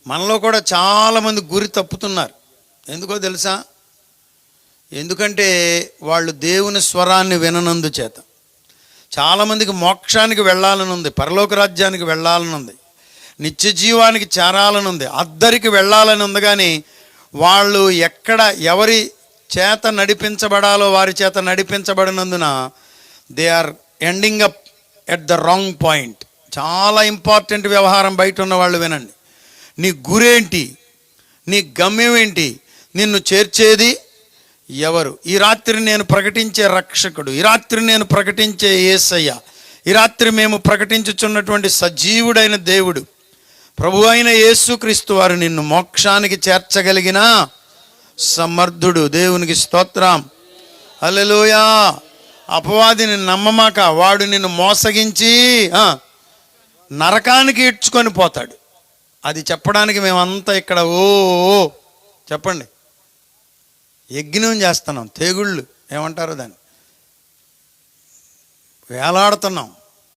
మనలో కూడా చాలామంది గురి తప్పుతున్నారు. ఎందుకో తెలుసా? ఎందుకంటే వాళ్ళు దేవుని స్వరాన్ని విననందు చేత. చాలామందికి మోక్షానికి వెళ్ళాలని ఉంది, పరలోక రాజ్యానికి వెళ్ళాలని ఉంది, నిత్య జీవానికి చేరాలని ఉంది, అద్దరికి వెళ్ళాలని ఉంది. కానీ వాళ్ళు ఎవరి చేత నడిపించబడాలో వారి చేత నడిపించబడినందున they are ending up at the wrong point. చాలా ఇంపార్టెంట్ వ్యవహారం బయట ఉన్న వాళ్ళు వినండి. నీ గురేంటి? నీ గమ్యం ఏంటి? నిన్ను చేర్చేది ఎవరు? ఈ రాత్రి నేను ప్రకటించే రక్షకుడు, ఈ రాత్రి నేను ప్రకటించే యేసయ్య, ఈ రాత్రి మేము ప్రకటించుచున్నటువంటి సజీవుడైన దేవుడు, ప్రభు అయిన యేసుక్రీస్తు వారు నిన్ను మోక్షానికి చేర్చగలిగిన సమర్థుడు. దేవునికి స్తోత్రం, హల్లెలూయా. అపవాదిని నమ్మమాక, వాడు నిన్ను మోసగించి నరకానికి ఈడ్చుకొని పోతాడు. అది చెప్పడానికి మేమంతా ఇక్కడ ఓ చెప్పండి యజ్ఞం చేస్తున్నాం, తెగుళ్ళు ఏమంటారు దాన్ని, వేలాడుతున్నాం.